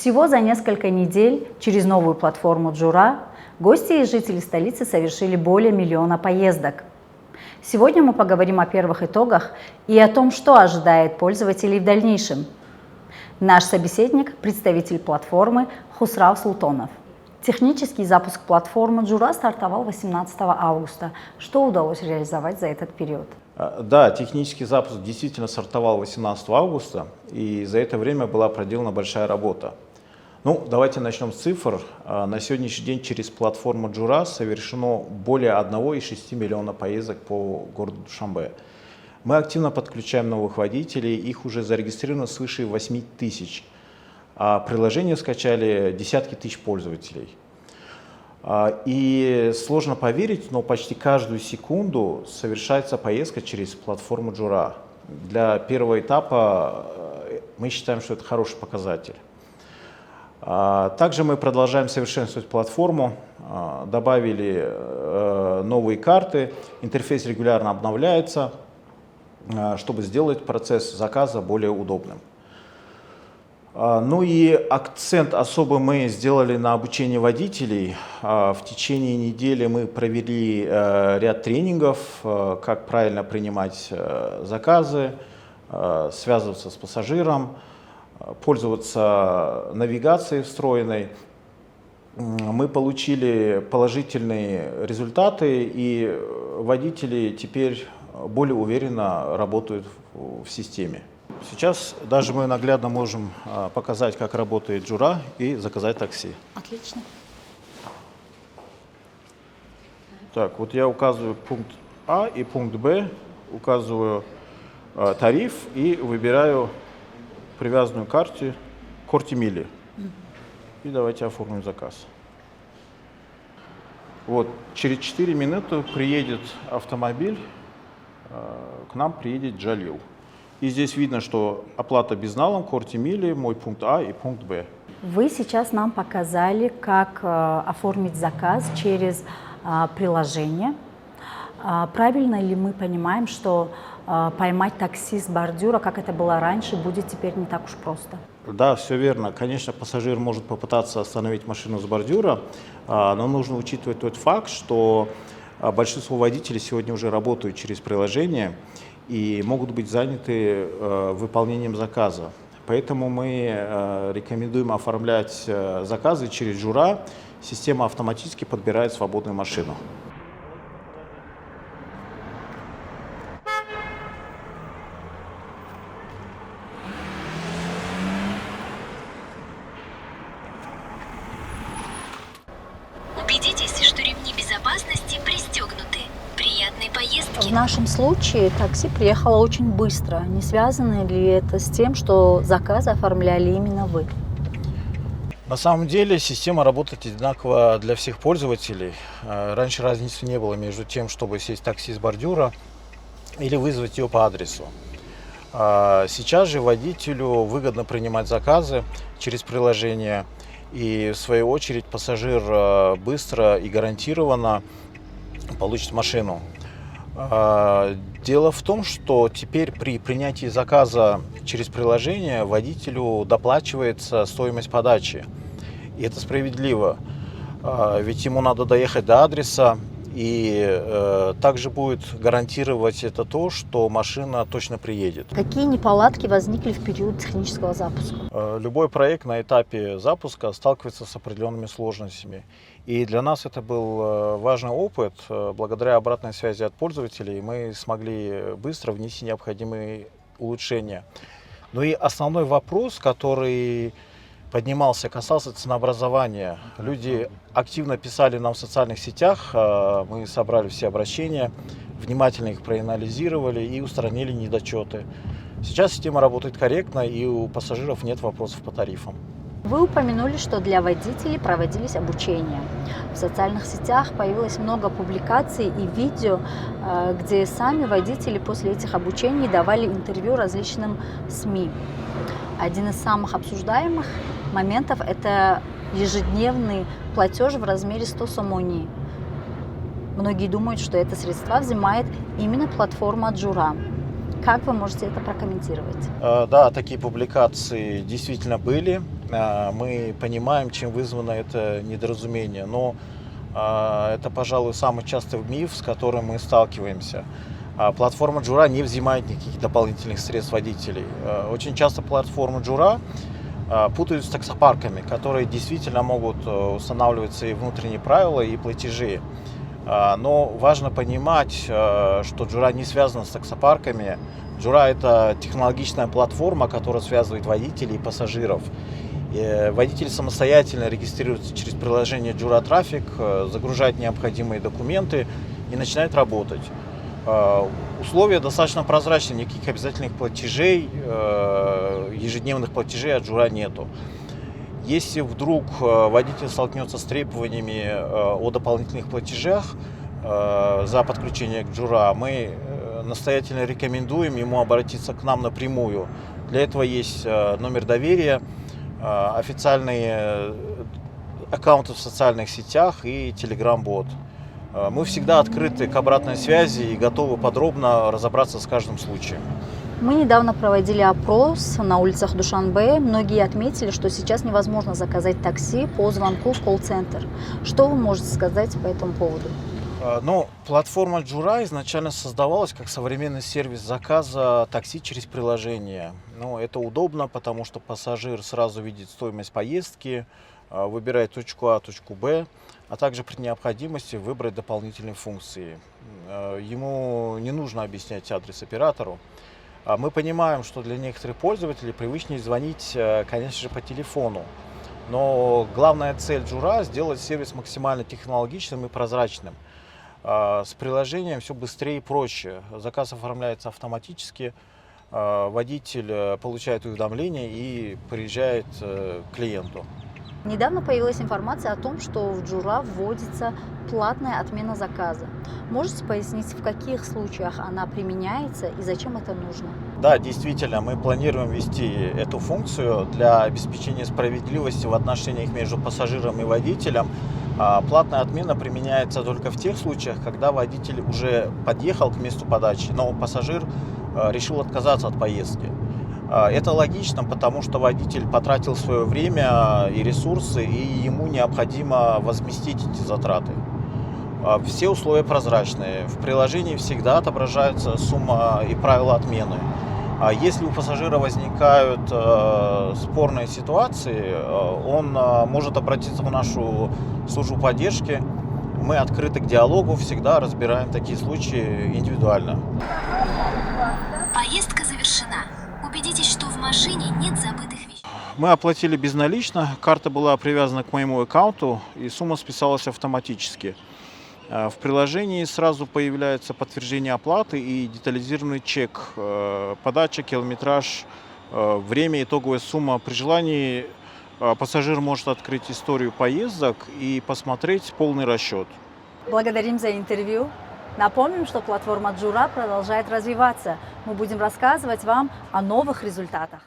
Всего за несколько недель через новую платформу Джура гости и жители столицы совершили более 1 миллиона поездок. Сегодня мы поговорим о первых итогах и о том, что ожидает пользователей в дальнейшем. Наш собеседник – представитель платформы Хусрав Султонов. Технический запуск платформы Джура стартовал 18 августа. Что удалось реализовать за этот период? Да, технический запуск действительно стартовал 18 августа, и за это время была проделана большая работа. Ну, давайте начнем с цифр. На сегодняшний день через платформу Джура совершено более 1,6 миллиона поездок по городу Душанбе. Мы активно подключаем новых водителей, их уже зарегистрировано свыше 8 тысяч. А приложение скачали десятки тысяч пользователей. И сложно поверить, но почти каждую секунду совершается поездка через платформу Джура. Для первого этапа мы считаем, что это хороший показатель. Также мы продолжаем совершенствовать платформу, добавили новые карты, интерфейс регулярно обновляется, чтобы сделать процесс заказа более удобным. Ну и акцент особо мы сделали на обучении водителей. В течение недели мы провели ряд тренингов, как правильно принимать заказы, связываться с пассажиром, пользоваться навигацией встроенной. Мы получили положительные результаты, и водители теперь более уверенно работают в системе. Сейчас даже мы наглядно можем показать, как работает Джура, и заказать такси. Отлично. Так, вот я указываю пункт А и пункт Б, указываю тариф и выбираю привязанную к карте мили. И давайте оформим заказ. Вот, через 4 минуты приедет автомобиль, к нам приедет Джалил. И здесь видно, что оплата безналом, мили, мой пункт А и пункт Б. Вы сейчас нам показали, как оформить заказ через приложение. Правильно ли мы понимаем, что поймать такси с бордюра, как это было раньше, будет теперь не так уж просто? Да, все верно. Конечно, пассажир может попытаться остановить машину с бордюра, но нужно учитывать тот факт, что большинство водителей сегодня уже работают через приложение и могут быть заняты выполнением заказа. Поэтому мы рекомендуем оформлять заказы через Джура. Система автоматически подбирает свободную машину. Убедитесь, что ремни безопасности пристегнуты. Приятной поездки! В нашем случае такси приехало очень быстро. Не связано ли это с тем, что заказы оформляли именно вы? На самом деле система работает одинаково для всех пользователей. Раньше разницы не было между тем, чтобы сесть в такси с бордюра или вызвать ее по адресу. Сейчас же водителю выгодно принимать заказы через приложение, и в свою очередь пассажир быстро и гарантированно получит машину. Дело в том, что теперь при принятии заказа через приложение водителю доплачивается стоимость подачи. И это справедливо, ведь ему надо доехать до адреса, и также будет гарантировать это то, что машина точно приедет. Какие неполадки возникли в период технического запуска? Любой проект на этапе запуска сталкивается с определенными сложностями. И для нас это был важный опыт. Благодаря обратной связи от пользователей мы смогли быстро внести необходимые улучшения. Ну и основной вопрос, который поднимался, касался ценообразования. Люди активно писали нам в социальных сетях, мы собрали все обращения, внимательно их проанализировали и устранили недочеты. Сейчас система работает корректно, и у пассажиров нет вопросов по тарифам. Вы упомянули, что для водителей проводились обучения. В социальных сетях появилось много публикаций и видео, где сами водители после этих обучений давали интервью различным СМИ. Один из самых обсуждаемых моментов – это ежедневный платеж в размере 100 сомони. Многие думают, что это средства взимает именно платформа Джура. Как вы можете это прокомментировать? Да, такие публикации действительно были. мы понимаем, чем вызвано это недоразумение. Но это, пожалуй, самый частый миф, с которым мы сталкиваемся. Платформа Джура не взимает никаких дополнительных средств водителей. Очень часто платформы Джура путают с таксопарками, которые действительно могут устанавливать свои внутренние правила и платежи. Но важно понимать, что Джура не связана с таксопарками. Джура – это технологичная платформа, которая связывает водителей и пассажиров. Водитель самостоятельно регистрируется через приложение Джура Трафик, загружает необходимые документы и начинает работать. Условия достаточно прозрачны, никаких обязательных платежей, ежедневных платежей от Джура нету. Если вдруг водитель столкнется с требованиями о дополнительных платежах за подключение к Джура, мы настоятельно рекомендуем ему обратиться к нам напрямую. Для этого есть номер доверия, официальные аккаунты в социальных сетях и Telegram-бот. Мы всегда открыты к обратной связи и готовы подробно разобраться с каждым случаем. Мы недавно проводили опрос на улицах Душанбе. Многие отметили, что сейчас невозможно заказать такси по звонку в колл-центр. Что вы можете сказать по этому поводу? Ну, платформа Джура изначально создавалась как современный сервис заказа такси через приложение. Ну, это удобно, потому что пассажир сразу видит стоимость поездки, выбирает точку А, точку Б, а также при необходимости выбрать дополнительные функции. Ему не нужно объяснять адрес оператору. Мы понимаем, что для некоторых пользователей привычнее звонить, конечно же, по телефону. Но главная цель Джура – сделать сервис максимально технологичным и прозрачным. С приложением все быстрее и проще. Заказ оформляется автоматически, водитель получает уведомление и приезжает к клиенту. Недавно появилась информация о том, что в Джура вводится платная отмена заказа. Можете пояснить, в каких случаях она применяется и зачем это нужно? Да, действительно, мы планируем ввести эту функцию для обеспечения справедливости в отношениях между пассажиром и водителем. Платная отмена применяется только в тех случаях, когда водитель уже подъехал к месту подачи, но пассажир решил отказаться от поездки. Это логично, потому что водитель потратил свое время и ресурсы, и ему необходимо возместить эти затраты. Все условия прозрачные. В приложении всегда отображается сумма и правила отмены. Если у пассажира возникают спорные ситуации, он может обратиться в нашу службу поддержки. Мы открыты к диалогу, всегда разбираем такие случаи индивидуально. Поездка завершена. Убедитесь, что в машине нет забытых вещей. Мы оплатили безналично, карта была привязана к моему аккаунту, и сумма списалась автоматически. В приложении сразу появляется подтверждение оплаты и детализированный чек, подача, километраж, время, итоговая сумма. При желании пассажир может открыть историю поездок и посмотреть полный расчет. Благодарим за интервью. Напомним, что платформа Джура продолжает развиваться. Мы будем рассказывать вам о новых результатах.